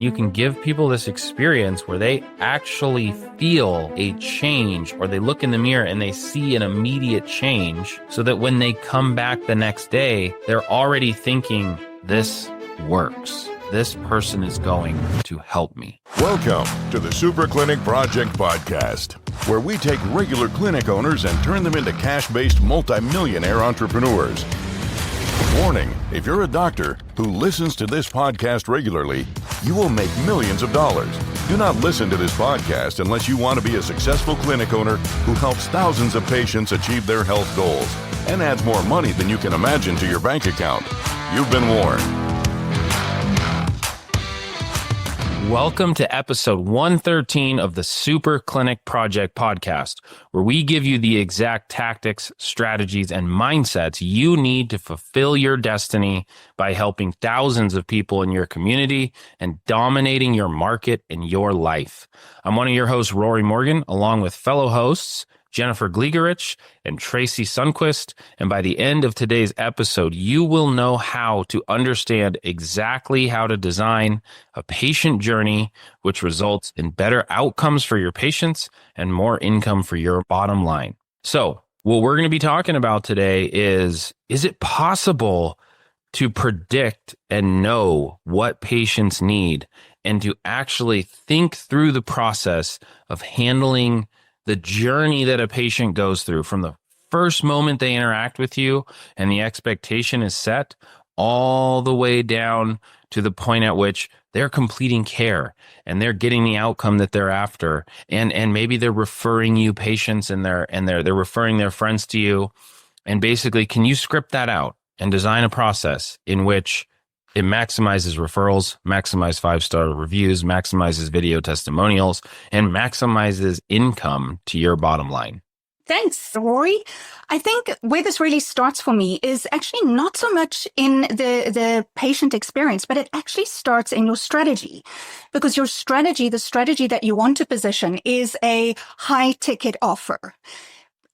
You can give people this experience where they actually feel a change, or they look in the mirror and they see an immediate change, so that when they come back the next day, they're already thinking, this works. This person is going to help me. Welcome to the Super Clinic Project Podcast, where we take regular clinic owners and turn them into cash-based multimillionaire entrepreneurs. Warning, if you're a doctor who listens to this podcast regularly, you will make millions of dollars. Do not listen to this podcast unless you want to be a successful clinic owner who helps thousands of patients achieve their health goals and adds more money than you can imagine to your bank account. You've been warned. Welcome to episode 113 of the Super Clinic Project Podcast, where we give you the exact tactics, strategies, and mindsets you need to fulfill your destiny by helping thousands of people in your community and dominating your market and your life. I'm one of your hosts, Rory Morgan, along with fellow hosts Jennifer Gligoric and Tracy Sundkvist. And by the end of today's episode, you will know how to understand exactly how to design a patient journey, which results in better outcomes for your patients and more income for your bottom line. So what we're going to be talking about today is it possible to predict and know what patients need and to actually think through the process of handling the journey that a patient goes through from the first moment they interact with you and the expectation is set all the way down to the point at which they're completing care and they're getting the outcome that they're after. And maybe they're referring you patients and they're referring their friends to you. And basically, can you script that out and design a process in which it maximizes referrals, maximizes 5-star reviews, maximizes video testimonials, and maximizes income to your bottom line? Thanks, Rory. I think where this really starts for me is actually not so much in the patient experience, but it actually starts in your strategy. Because your strategy, the strategy that you want to position, is a high-ticket offer.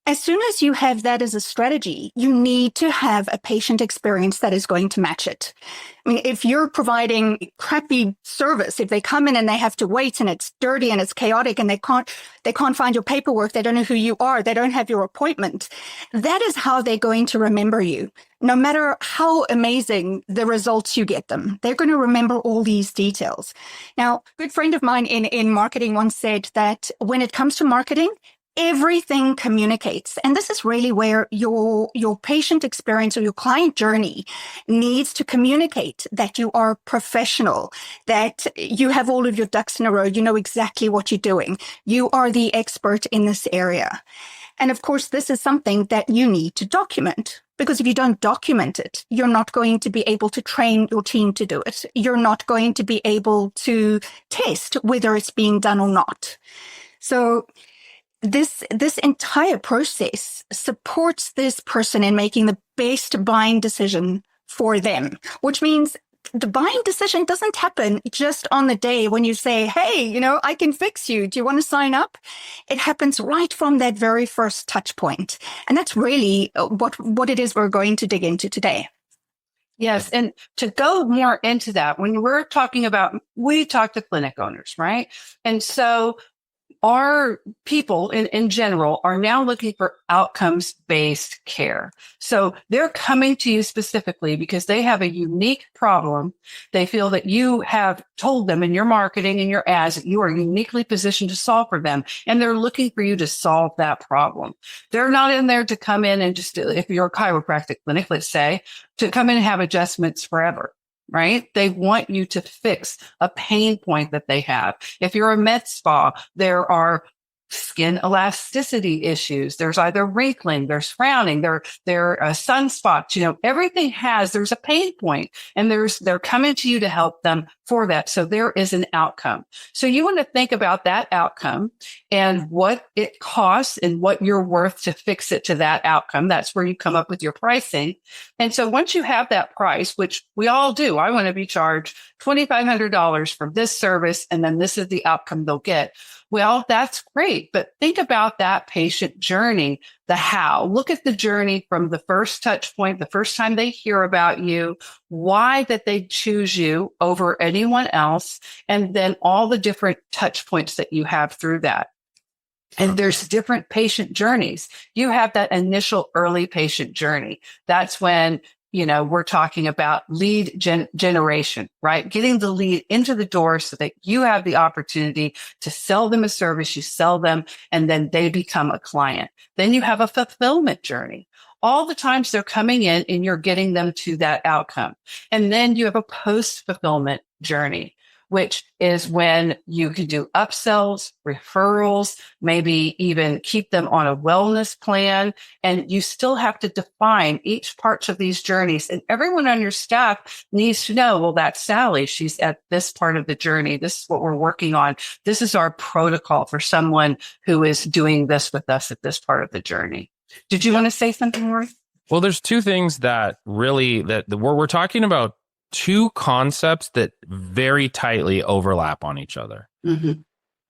As soon as you have that as a strategy, you need to have a patient experience that is going to match it. I mean, if you're providing crappy service, if they come in and they have to wait and it's dirty and it's chaotic and they can't find your paperwork, they don't know who you are, they don't have your appointment, that is how they're going to remember you. No matter how amazing the results you get them, they're going to remember all these details. Now, a good friend of mine in marketing once said that when it comes to marketing, everything communicates. And this is really where your patient experience or your client journey needs to communicate that you are professional, that you have all of your ducks in a row, you know exactly what you're doing. You are the expert in this area. And of course, this is something that you need to document. Because if you don't document it, you're not going to be able to train your team to do it. You're not going to be able to test whether it's being done or not. So this entire process supports this person in making the best buying decision for them, which means the buying decision doesn't happen just on the day when you say, hey, I can fix you. Do you want to sign up? It happens right from that very first touch point. And that's really what it is we're going to dig into today. Yes. And to go more into that, when we're talking about, we talk to clinic owners, right? And so our people in general are now looking for outcomes-based care. So they're coming to you specifically because they have a unique problem. They feel that you have told them in your marketing and your ads that you are uniquely positioned to solve for them. And they're looking for you to solve that problem. They're not in there to come in and just, if you're a chiropractic clinic, let's say, to come in and have adjustments forever. Right? They want you to fix a pain point that they have. If you're a med spa, there are skin elasticity issues. There's either wrinkling, there's frowning, there are sunspots. Everything there's a pain point, and they're coming to you to help them for that. So there is an outcome. So you want to think about that outcome and what it costs and what you're worth to fix it to that outcome. That's where you come up with your pricing. And so once you have that price, which we all do, I want to be charged $2,500 for this service, and then this is the outcome they'll get. Well, that's great. But think about that patient journey, the how. Look at the journey from the first touch point, the first time they hear about you, why that they choose you over anyone else, and then all the different touch points that you have through that. And there's different patient journeys. You have that initial early patient journey. That's when, we're talking about lead generation, right? Getting the lead into the door so that you have the opportunity to sell them a service, you sell them, and then they become a client. Then you have a fulfillment journey. All the times they're coming in and you're getting them to that outcome. And then you have a post-fulfillment journey, which is when you can do upsells, referrals, maybe even keep them on a wellness plan. And you still have to define each part of these journeys. And everyone on your staff needs to know, well, that's Sally. She's at this part of the journey. This is what we're working on. This is our protocol for someone who is doing this with us at this part of the journey. Did you want to say something, Rory? Well, there's two things that really we're talking about, two concepts that very tightly overlap on each other. Mm-hmm.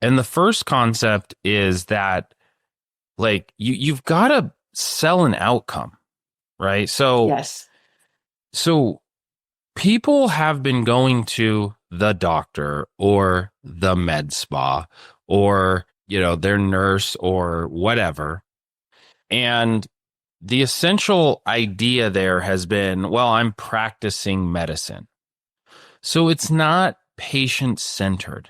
And the first concept is that like you've got to sell an outcome, right? So yes. So people have been going to the doctor or the med spa or, their nurse or whatever. And the essential idea there has been, well, I'm practicing medicine. So it's not patient-centered.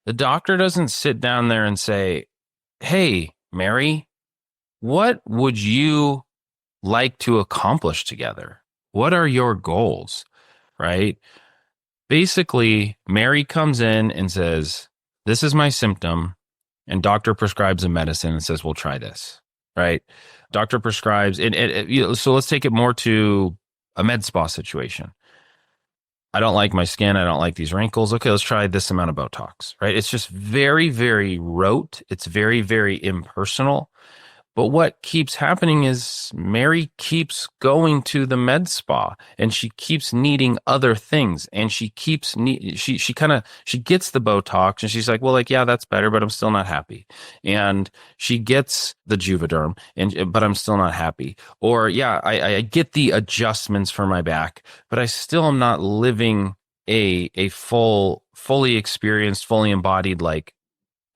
The doctor doesn't sit down there and say, hey, Mary, what would you like to accomplish together? What are your goals, right? Basically, Mary comes in and says, this is my symptom, and doctor prescribes a medicine and says, well, try this, right? Doctor prescribes, so let's take it more to a med spa situation. I don't like my skin. I don't like these wrinkles. Okay, let's try this amount of Botox, right? It's just very, very rote. It's very, very impersonal. But what keeps happening is Mary keeps going to the med spa and she keeps needing other things. And she keeps she gets the Botox and she's like, well, yeah, that's better, but I'm still not happy. And she gets the Juvederm but I'm still not happy. Or yeah, I get the adjustments for my back, but I still am not living a fully experienced, fully embodied,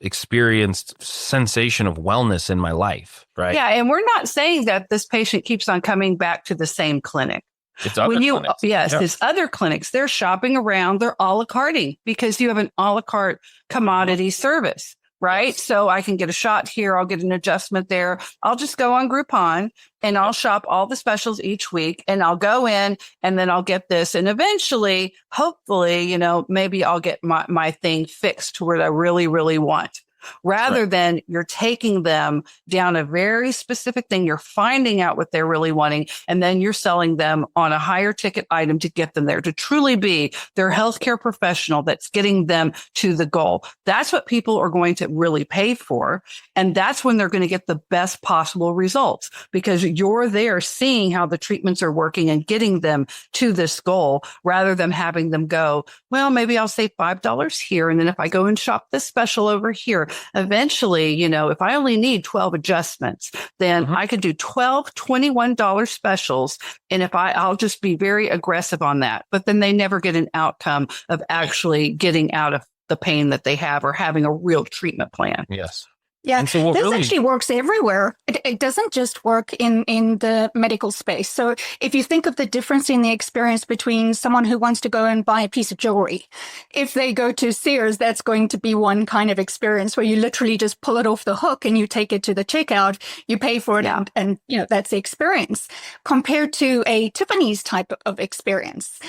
experienced sensation of wellness in my life, right? Yeah, and we're not saying that this patient keeps on coming back to the same clinic. It's other clinics. Yes, yeah. It's other clinics. They're shopping around. They're a la carting because you have an a la carte commodity service, right? Yes. So I can get a shot here. I'll get an adjustment there. I'll just go on Groupon and I'll shop all the specials each week and I'll go in and then I'll get this. And eventually, hopefully, maybe I'll get my thing fixed to where I really, really want. Rather than you're taking them down a very specific thing, you're finding out what they're really wanting, and then you're selling them on a higher ticket item to get them there, to truly be their healthcare professional that's getting them to the goal. That's what people are going to really pay for. And that's when they're going to get the best possible results because you're there seeing how the treatments are working and getting them to this goal rather than having them go, well, maybe I'll save $5 here. And then if I go and shop this special over here, eventually, if I only need 12 adjustments, then I could do 12 $21 specials. And I'll just be very aggressive on that, but then they never get an outcome of actually getting out of the pain that they have or having a real treatment plan. Yes. Yeah, so this actually works everywhere. It doesn't just work in the medical space. So if you think of the difference in the experience between someone who wants to go and buy a piece of jewelry, if they go to Sears, that's going to be one kind of experience where you literally just pull it off the hook and you take it to the checkout, you pay for it, and that's the experience. Compared to a Tiffany's type of experience.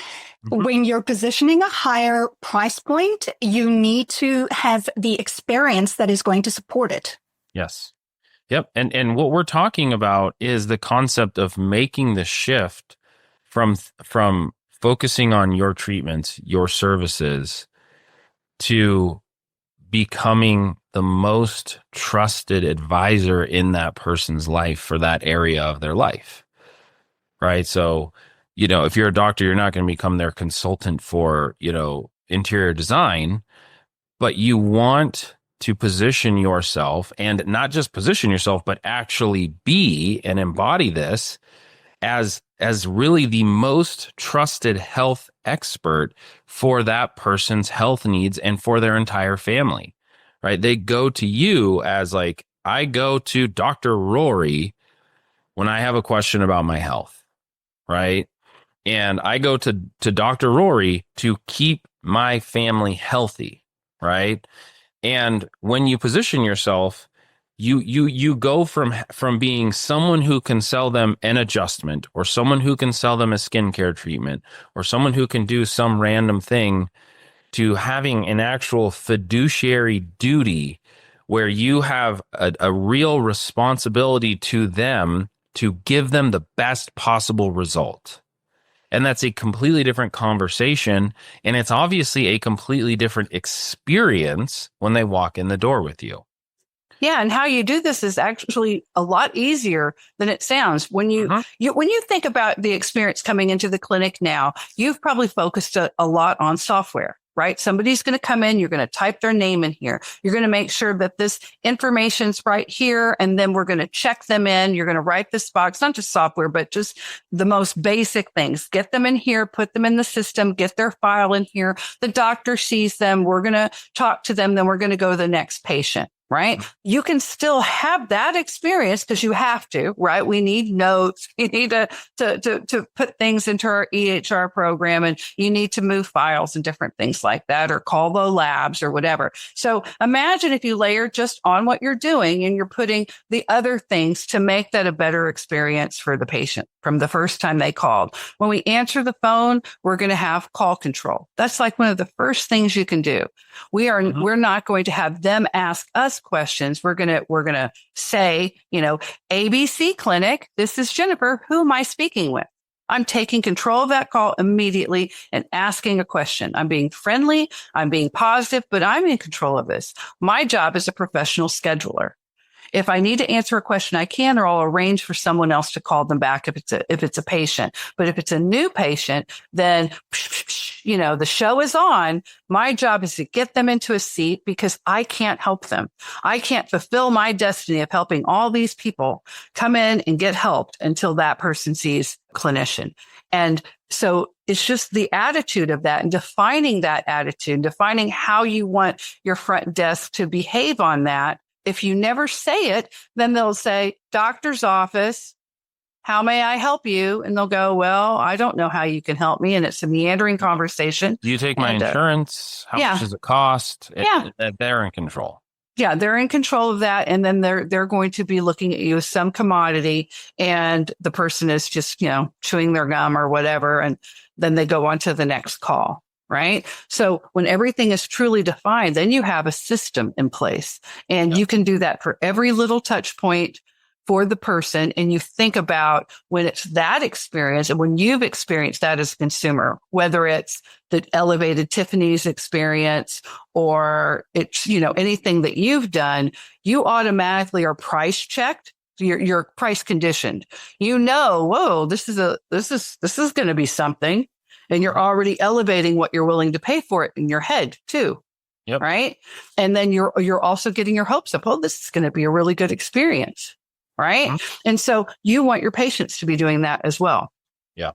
When you're positioning a higher price point, you need to have the experience that is going to support it. Yes. Yep. And what we're talking about is the concept of making the shift from focusing on your treatments, your services, to becoming the most trusted advisor in that person's life for that area of their life. Right? So, if you're a doctor, you're not going to become their consultant for, interior design, but you want to position yourself, and not just position yourself, but actually be and embody this as really the most trusted health expert for that person's health needs and for their entire family, right? They go to you as like, I go to Dr. Rory when I have a question about my health, right? And I go to Dr. Rory to keep my family healthy, right? And when you position yourself, you go from being someone who can sell them an adjustment, or someone who can sell them a skincare treatment, or someone who can do some random thing, to having an actual fiduciary duty where you have a real responsibility to them to give them the best possible result. And that's a completely different conversation. And it's obviously a completely different experience when they walk in the door with you. Yeah, and how you do this is actually a lot easier than it sounds. When you think about the experience coming into the clinic now, you've probably focused a lot on software, right? Somebody's going to come in, you're going to type their name in here. You're going to make sure that this information's right here, and then we're going to check them in. You're going to write this box, not just software, but just the most basic things. Get them in here, put them in the system, get their file in here. The doctor sees them. We're going to talk to them. Then we're going to go to the next patient. Right? You can still have that experience because you have to, right? We need notes. You need to put things into our EHR program, and you need to move files and different things like that, or call the labs or whatever. So imagine if you layer just on what you're doing and you're putting the other things to make that a better experience for the patient from the first time they called. When we answer the phone, we're going to have call control. That's like one of the first things you can do. We're not going to have them ask us questions. We're going to say, ABC Clinic, this is Jennifer. Who am I speaking with? I'm taking control of that call immediately and asking a question. I'm being friendly. I'm being positive, but I'm in control of this. My job is a professional scheduler. If I need to answer a question, I can, or I'll arrange for someone else to call them back if it's a patient. But if it's a new patient, then, the show is on. My job is to get them into a seat because I can't help them. I can't fulfill my destiny of helping all these people come in and get helped until that person sees a clinician. And so it's just the attitude of that, and defining that attitude, defining how you want your front desk to behave on that. If you never say it, then they'll say, doctor's office, how may I help you? And they'll go, well, I don't know how you can help me. And it's a meandering conversation. Do you take my insurance? How much does it cost? They're in control. Yeah, they're in control of that. And then they're going to be looking at you as some commodity, and the person is just, chewing their gum or whatever. And then they go on to the next call. Right? So when everything is truly defined, then you have a system in place, and you can do that for every little touch point for the person. And you think about when it's that experience, and when you've experienced that as a consumer, whether it's the elevated Tiffany's experience or it's, anything that you've done, you automatically are price checked. You're price conditioned. Whoa, this is going to be something. And you're already elevating what you're willing to pay for it in your head too. Yep. Right. And then you're also getting your hopes up. Oh, this is going to be a really good experience. Right. Mm-hmm. And so you want your patients to be doing that as well. Yeah.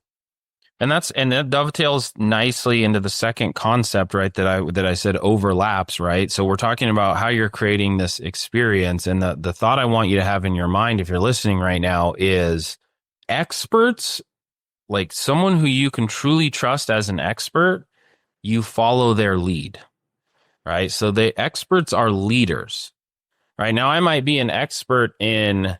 And that dovetails nicely into the second concept, right? That I said overlaps, right? So we're talking about how you're creating this experience. And the thought I want you to have in your mind, if you're listening right now, is experts, like someone who you can truly trust as an expert, you follow their lead, right? So the experts are leaders, right? Now I might be an expert in,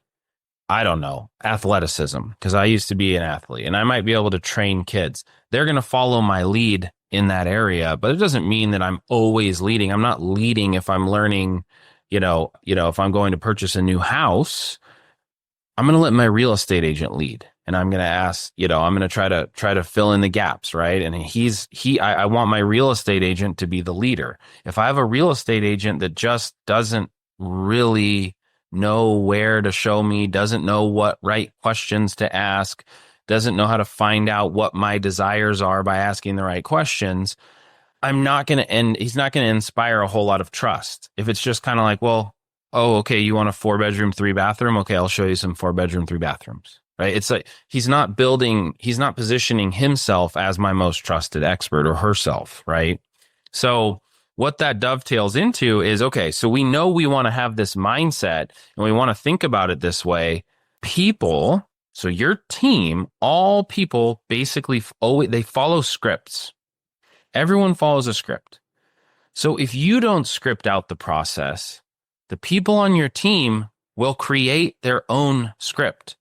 I don't know, athleticism, because I used to be an athlete, and I might be able to train kids. They're going to follow my lead in that area, but it doesn't mean that I'm always leading. I'm not leading if I'm learning, if I'm going to purchase a new house, I'm going to let my real estate agent lead. And I'm going to ask, I'm going to try to fill in the gaps, right? And I want my real estate agent to be the leader. If I have a real estate agent that just doesn't really know where to show me, doesn't know what right questions to ask, doesn't know how to find out what my desires are by asking the right questions, he's not going to inspire a whole lot of trust. If it's just kind of like, well, oh, okay, you want a 4-bedroom, 3-bathroom? Okay, I'll show you some 4-bedroom, 3-bathrooms. Right? It's like he's not positioning himself as my most trusted expert or herself, right? So what that dovetails into is, okay, so we know we want to have this mindset and we want to think about it this way. People, so your team, all people basically they follow scripts. Everyone follows a script. So if you don't script out the process, the people on your team will create their own script.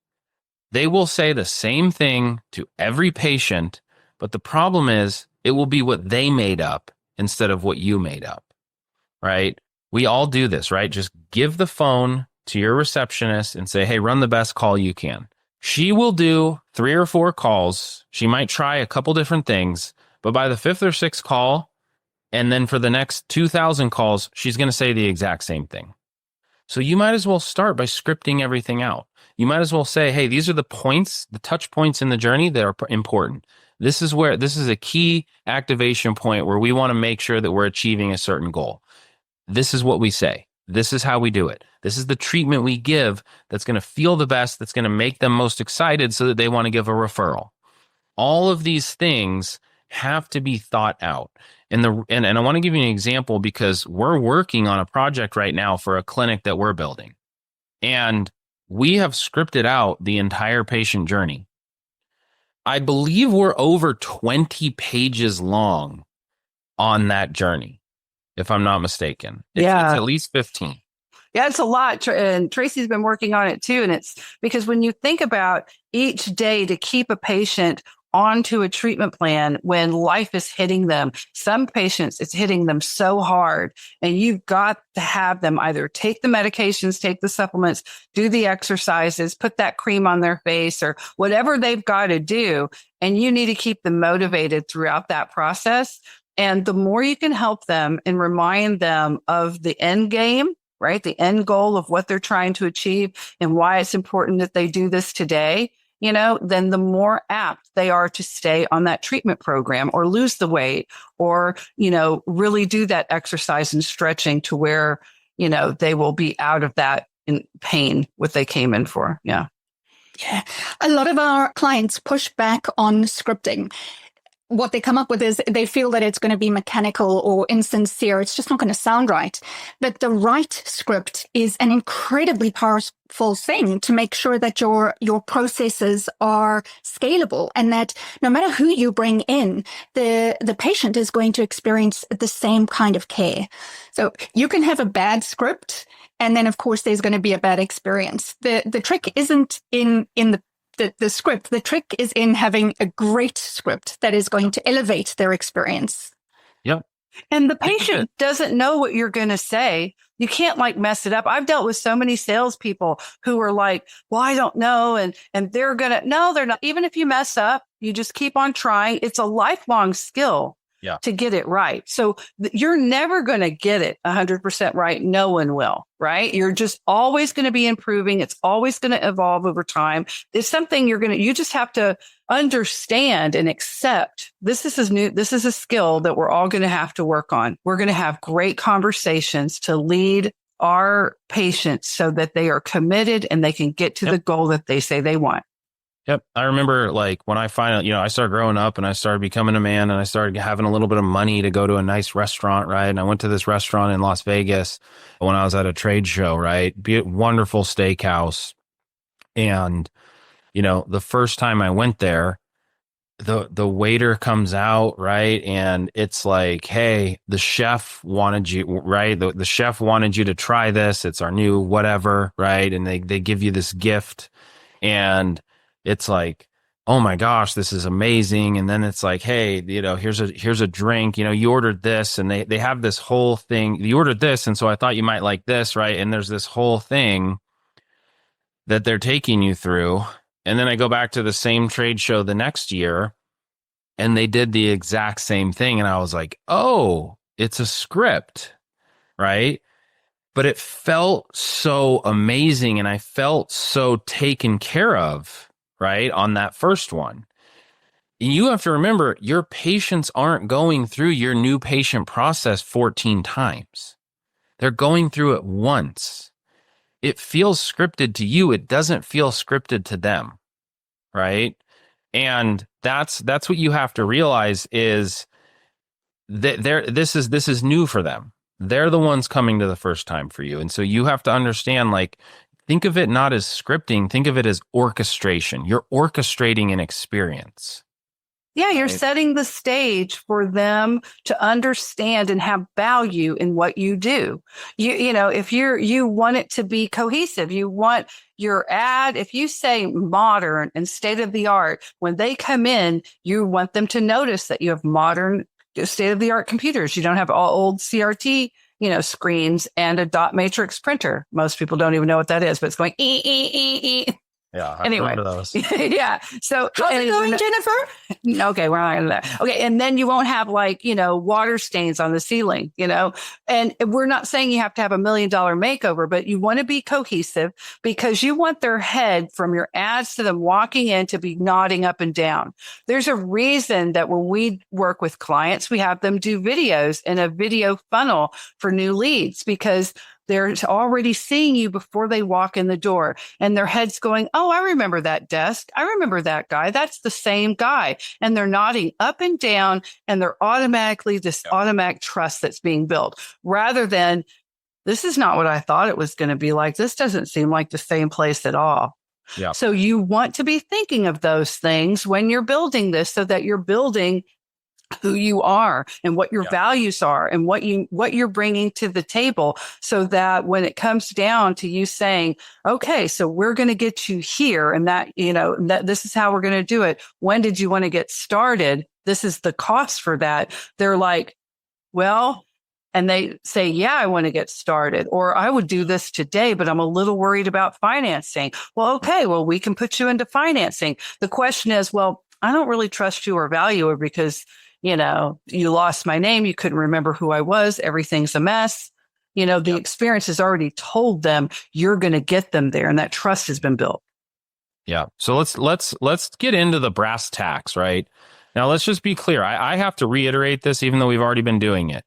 They will say the same thing to every patient, but the problem is it will be what they made up instead of what you made up, right? We all do this, right? Just give the phone to your receptionist and say, hey, run the best call you can. She will do 3 or 4 calls. She might try a couple different things, but by the 5th or 6th call, and then for the next 2,000 calls, she's going to say the exact same thing. So you might as well start by scripting everything out. You might as well say, hey, these are the points, the touch points in the journey that are important. This is a key activation point where we want to make sure that we're achieving a certain goal. This is what we say. This is how we do it. This is the treatment we give that's going to feel the best, that's going to make them most excited so that they want to give a referral. All of these things have to be thought out. And I want to give you an example because we're working on a project right now for a clinic that we're building. And we have scripted out the entire patient journey. I believe we're over 20 pages long on that journey, if I'm not mistaken. It's at least 15. Yeah, it's a lot. And Tracy's been working on it too. And it's because when you think about each day to keep a patient onto a treatment plan when life is hitting them, some patients, it's hitting them so hard. And you've got to have them either take the medications, take the supplements, do the exercises, put that cream on their face or whatever they've got to do. And you need to keep them motivated throughout that process. And the more you can help them and remind them of the end game, right? The end goal of what they're trying to achieve and why it's important that they do this today, then the more apt they are to stay on that treatment program or lose the weight or, really do that exercise and stretching to where, they will be out of that in pain, what they came in for. Yeah. Yeah. A lot of our clients push back on scripting. What they come up with is they feel that it's going to be mechanical or insincere. It's just not going to sound right. But the right script is an incredibly powerful thing to make sure that your processes are scalable and that no matter who you bring in, the patient is going to experience the same kind of care. So you can have a bad script, and then of course there's going to be a bad experience. The trick isn't in the script. The trick is in having a great script that is going to elevate their experience. Yep. And the patient doesn't know what you're going to say. You can't mess it up. I've dealt with so many salespeople who are like, well, I don't know. And they're no, they're not. Even if you mess up, you just keep on trying. It's a lifelong skill. Yeah. To get it right. So you're never going to get it 100% right. No one will, right? You're just always going to be improving. It's always going to evolve over time. It's something you just have to understand and accept. This is new. This is a skill that we're all going to have to work on. We're going to have great conversations to lead our patients so that they are committed and they can get to the goal that they say they want. Yep. I remember when I finally, I started growing up and I started becoming a man and I started having a little bit of money to go to a nice restaurant, right? And I went to this restaurant in Las Vegas when I was at a trade show, right? Wonderful steakhouse. And, the first time I went there, the waiter comes out, right? And it's like, hey, the chef wanted you, right? The chef wanted you to try this. It's our new whatever, right? And they give you this gift and it's like, oh my gosh, this is amazing. And then it's like, hey, here's a drink, you ordered this and they have this whole thing. You ordered this. And so I thought you might like this, right? And there's this whole thing that they're taking you through. And then I go back to the same trade show the next year and they did the exact same thing. And I was like, oh, it's a script, right? But it felt so amazing and I felt so taken care of, right, on that first one. You have to remember, your patients aren't going through your new patient process 14 times. They're going through it once. It feels scripted to you. It doesn't feel scripted to them, right? And that's what you have to realize is that this is new for them. They're the ones coming to the first time for you. And so you have to understand, like, think of it not as scripting, think of it as orchestration. You're orchestrating an experience. Yeah, you're Right. setting the stage for them to understand and have value in what you do. You know, if you want it to be cohesive, you want your ad, if you say modern and state of the art, when they come in, you want them to notice that you have modern, state of the art computers. You don't have all old CRT, screens and a dot matrix printer. Most people don't even know what that is, but it's going Yeah. Anyway, those. yeah. So How's it going, Jennifer? Okay, we're not going to that. Okay, and then you won't have water stains on the ceiling, And we're not saying you have to have $1 million makeover, but you want to be cohesive because you want their head from your ads to them walking in to be nodding up and down. There's a reason that when we work with clients, we have them do videos in a video funnel for new leads because they're already seeing you before they walk in the door and their head's going, oh, I remember that desk. I remember that guy. That's the same guy. And they're nodding up and down and they're automatically this automatic trust that's being built rather than this is not what I thought it was going to be like. This doesn't seem like the same place at all. Yeah. So you want to be thinking of those things when you're building this so that you're building who you are and what your values are and what you're bringing to the table so that when it comes down to you saying, okay, so we're going to get you here and that, that this is how we're going to do it. When did you want to get started? This is the cost for that. They're like, well, and they say, yeah, I want to get started, or I would do this today, but I'm a little worried about financing. Well, okay, well, we can put you into financing. The question is, well, I don't really trust you or value it because you lost my name. You couldn't remember who I was. Everything's a mess. The experience has already told them you're going to get them there. And that trust has been built. Yeah. So let's get into the brass tacks, right? Now, let's just be clear. I have to reiterate this, even though we've already been doing it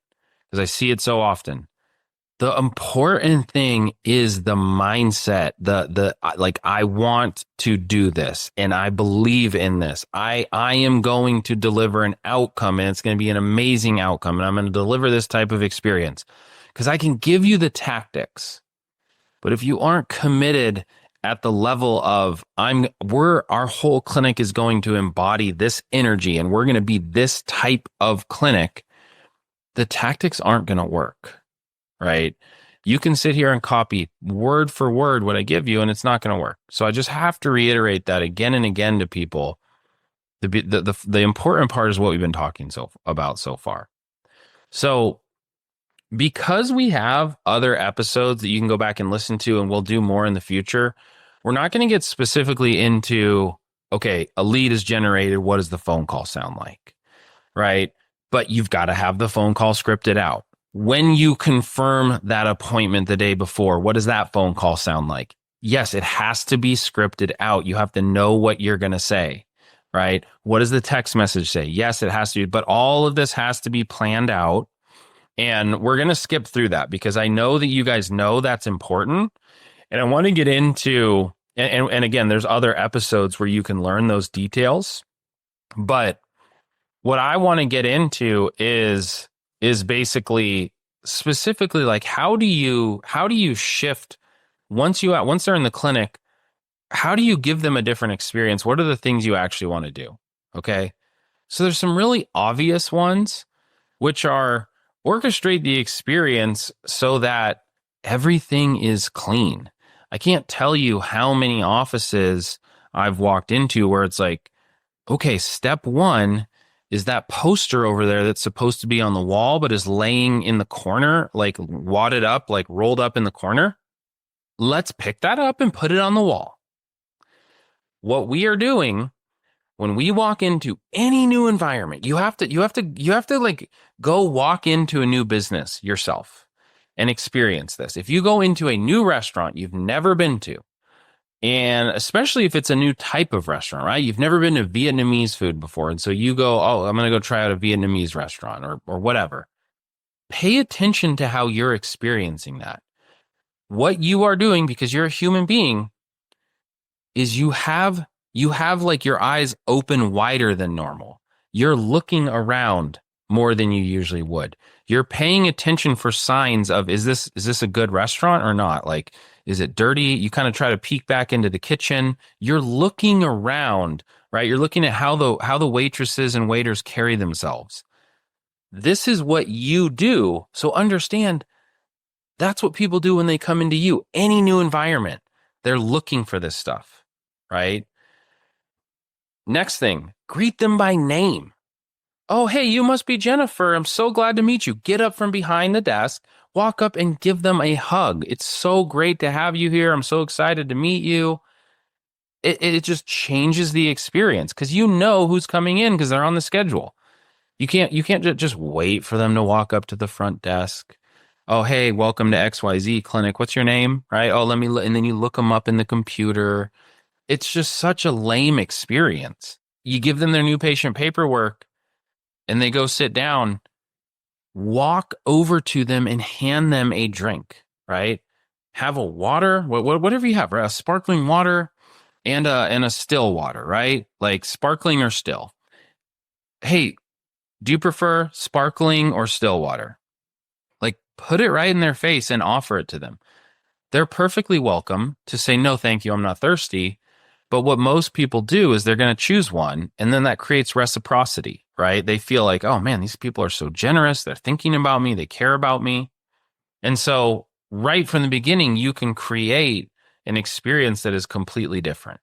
because I see it so often. The important thing is the mindset, the like, I want to do this and I believe in this. I am going to deliver an outcome and it's going to be an amazing outcome. And I'm going to deliver this type of experience because I can give you the tactics. But if you aren't committed at the level of our whole clinic is going to embody this energy and we're going to be this type of clinic, the tactics aren't going to work. Right? You can sit here and copy word for word what I give you, and it's not going to work. So I just have to reiterate that again and again to people. The important part is what we've been talking about so far. So because we have other episodes that you can go back and listen to, and we'll do more in the future, we're not going to get specifically into, okay, a lead is generated. What does the phone call sound like? Right? But you've got to have the phone call scripted out. When you confirm that appointment the day before, what does that phone call sound like? Yes, it has to be scripted out. You have to know what you're going to say, right? What does the text message say? Yes, it has to be, but all of this has to be planned out. And we're going to skip through that because I know that you guys know that's important. And I want to get into, and again, there's other episodes where you can learn those details. But what I want to get into is basically specifically like how do you shift once they're in the clinic, how do you give them a different experience? What are the things you actually want to do? Okay. So there's some really obvious ones, which are orchestrate the experience so that everything is clean. I can't tell you how many offices I've walked into where it's like, okay, step one is that poster over there that's supposed to be on the wall, but is laying in the corner, like wadded up, like rolled up in the corner. Let's pick that up and put it on the wall. What we are doing when we walk into any new environment, you have to like go walk into a new business yourself and experience this. If you go into a new restaurant you've never been to, And especially if it's a new type of restaurant, right? You've never been to Vietnamese food before. And so you go, oh, I'm going to go try out a Vietnamese restaurant or whatever. Pay attention to how you're experiencing that. What you are doing, because you're a human being, is you have like your eyes open wider than normal. You're looking around more than you usually would. You're paying attention for signs of, is this a good restaurant or not? Like, is it dirty? You kind of try to peek back into the kitchen. You're looking around, right? You're looking at how the waitresses and waiters carry themselves. This is what you do. So understand, that's what people do when they come into you. Any new environment, they're looking for this stuff, right? Next thing, greet them by name. Oh, hey, you must be Jennifer. I'm so glad to meet you. Get up from behind the desk, walk up and give them a hug. It's so great to have you here. I'm so excited to meet you. It just changes the experience because you know who's coming in because they're on the schedule. You can't just wait for them to walk up to the front desk. Oh, hey, welcome to XYZ clinic. What's your name? Right? Oh, and then you look them up in the computer. It's just such a lame experience. You give them their new patient paperwork and they go sit down, walk over to them and hand them a drink, right? Have a water, whatever you have, right? A sparkling water and a still water, right? Like sparkling or still. Hey, do you prefer sparkling or still water? Like put it right in their face and offer it to them. They're perfectly welcome to say, no, thank you, I'm not thirsty. But what most people do is they're going to choose one, and then that creates reciprocity, right? They feel like, oh man, these people are so generous. They're thinking about me. They care about me. And so right from the beginning, you can create an experience that is completely different.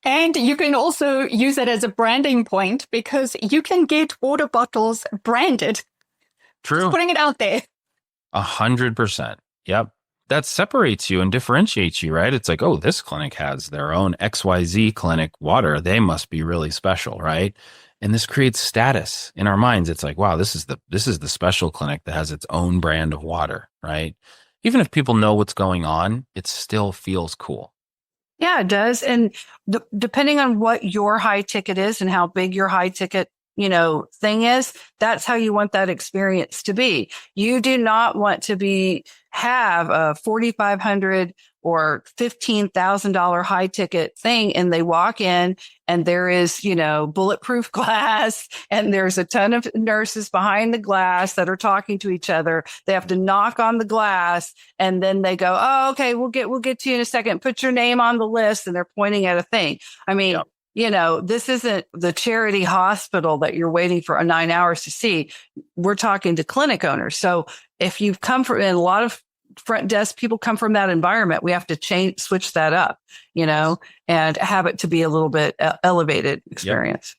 And you can also use it as a branding point because you can get water bottles branded. True. Just putting it out there. 100%. Yep. That separates you and differentiates you, right? It's like, oh, this clinic has their own XYZ clinic water. They must be really special, right? And this creates status in our minds. It's like, wow, this is the special clinic that has its own brand of water, right? Even if people know what's going on, it still feels cool. Yeah, it does. And depending on what your high ticket is and how big your high ticket thing is, that's how you want that experience to be. You do not want to have a $4,500 or $15,000 high ticket thing. And they walk in and there is, bulletproof glass and there's a ton of nurses behind the glass that are talking to each other. They have to knock on the glass and then they go, oh, okay, we'll get to you in a second. Put your name on the list. And they're pointing at a thing. I mean, yep. This isn't the charity hospital that you're waiting for 9 hours to see. We're talking to clinic owners. So if you've come from, and a lot of front desk people come from that environment, we have to switch that up, and have it to be a little bit elevated experience.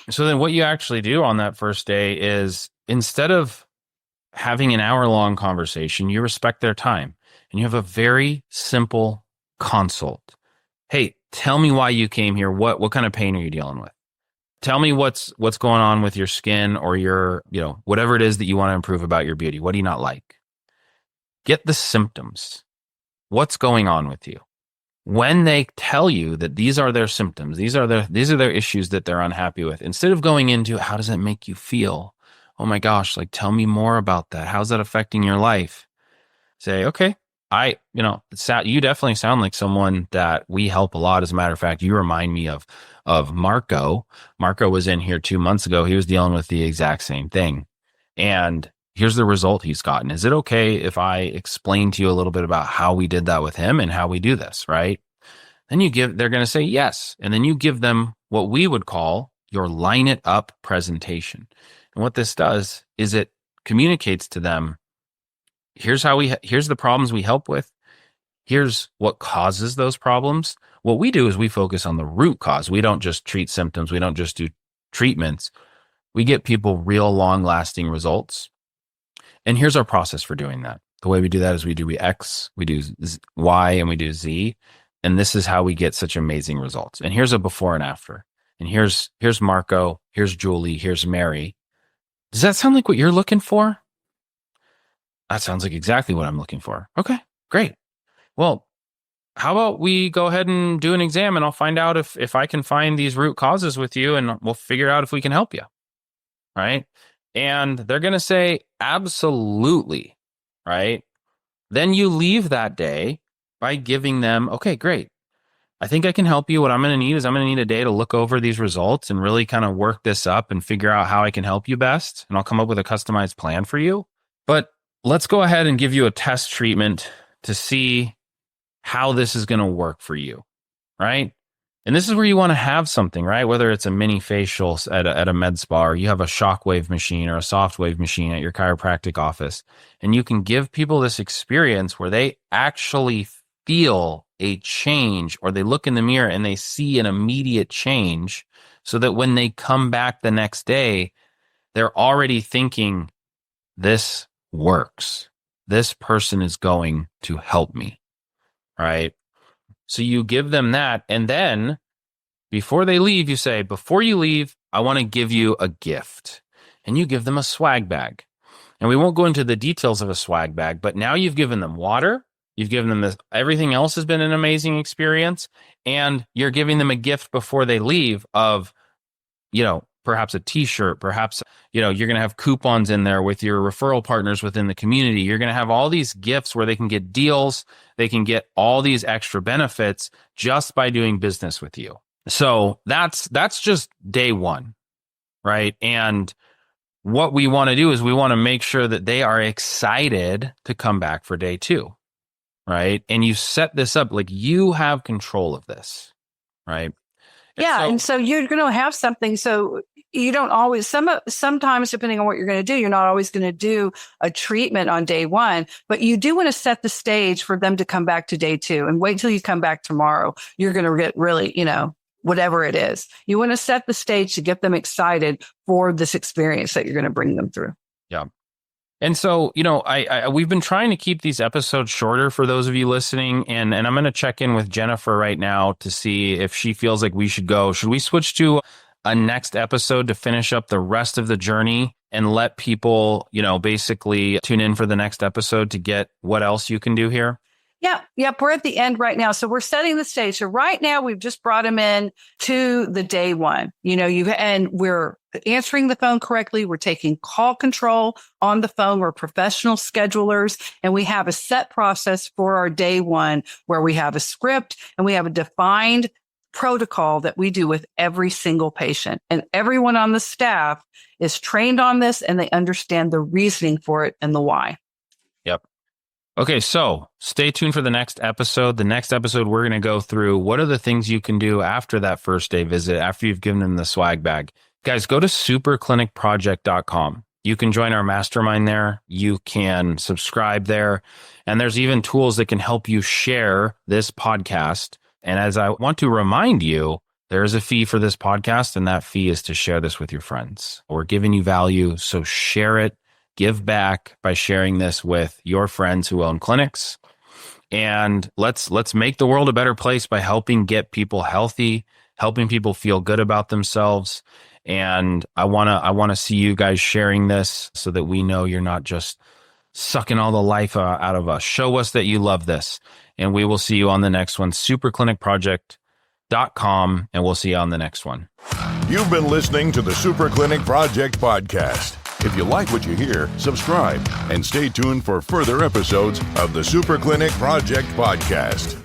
Yep. So then what you actually do on that first day is instead of having an hour-long conversation, you respect their time and you have a very simple consult. Hey, tell me why you came here. What kind of pain are you dealing with? Tell me what's going on with your skin or your, whatever it is that you want to improve about your beauty. What do you not like? Get the symptoms. What's going on with you? When they tell you that these are their symptoms, these are their issues that they're unhappy with, instead of going into how does it make you feel? Oh my gosh, like tell me more about that. How's that affecting your life? Say, okay. You definitely sound like someone that we help a lot. As a matter of fact, you remind me of Marco. Marco was in here 2 months ago. He was dealing with the exact same thing. And here's the result he's gotten. Is it okay if I explain to you a little bit about how we did that with him and how we do this, right? Then they're going to say yes. And then you give them what we would call your line it up presentation. And what this does is it communicates to them, here's the problems we help with. Here's what causes those problems. What we do is we focus on the root cause. We don't just treat symptoms. We don't just do treatments. We get people real long lasting results. And here's our process for doing that. The way we do that is we do X, we do Y, and we do Z. And this is how we get such amazing results. And here's a before and after. And here's Marco, here's Julie, here's Mary. Does that sound like what you're looking for? That sounds like exactly what I'm looking for. Okay, great. Well, how about we go ahead and do an exam and I'll find out if I can find these root causes with you and we'll figure out if we can help you. Right. And they're going to say, absolutely. Right. Then you leave that day by giving them, okay, great. I think I can help you. What I'm going to need is I'm going to need a day to look over these results and really kind of work this up and figure out how I can help you best. And I'll come up with a customized plan for you. But let's go ahead and give you a test treatment to see how this is going to work for you. Right. And this is where you want to have something, right? Whether it's a mini facial at a med spa, or you have a shockwave machine or a soft wave machine at your chiropractic office. And you can give people this experience where they actually feel a change, or they look in the mirror and they see an immediate change, so that when they come back the next day, they're already thinking, this works. This person is going to help me, right? So you give them that. And then before they leave, you say, before you leave, I want to give you a gift. And you give them a swag bag. And we won't go into the details of a swag bag, but now you've given them water. You've given them this. Everything else has been an amazing experience. And you're giving them a gift before they leave of, perhaps a t-shirt, perhaps, you're going to have coupons in there with your referral partners within the community. You're going to have all these gifts where they can get deals. They can get all these extra benefits just by doing business with you. So that's just day one, right? And what we want to do is we want to make sure that they are excited to come back for day two, right? And you set this up like you have control of this, right? And so you're going to have something. So you don't always, sometimes depending on what you're going to do, you're not always going to do a treatment on day one, but you do want to set the stage for them to come back to day two, and wait till you come back tomorrow. You're going to get really, whatever it is. You want to set the stage to get them excited for this experience that you're going to bring them through. Yeah. And so, we've been trying to keep these episodes shorter for those of you listening. And I'm going to check in with Jennifer right now to see if she feels like we should go. Should we switch to a next episode to finish up the rest of the journey and let people, basically tune in for the next episode to get what else you can do here? Yep. We're at the end right now. So we're setting the stage. So right now we've just brought them in to the day one, and we're answering the phone correctly. We're taking call control on the phone. We're professional schedulers, and we have a set process for our day one where we have a script and we have a defined protocol that we do with every single patient, and everyone on the staff is trained on this and they understand the reasoning for it and the why. Yep. Okay, so stay tuned for the next episode. The next episode, we're going to go through what are the things you can do after that first day visit, after you've given them the swag bag. Guys, go to superclinicproject.com. You can join our mastermind there. You can subscribe there. And there's even tools that can help you share this podcast. And as I want to remind you, there is a fee for this podcast, and that fee is to share this with your friends. We're giving you value, so share it. Give back by sharing this with your friends who own clinics. And let's make the world a better place by helping get people healthy, helping people feel good about themselves. And I want to see you guys sharing this so that we know you're not just sucking all the life out of us. Show us that you love this. And we will see you on the next one, superclinicproject.com, and we'll see you on the next one. You've been listening to the Super Clinic Project podcast. If you like what you hear, subscribe and stay tuned for further episodes of the Super Clinic Project podcast.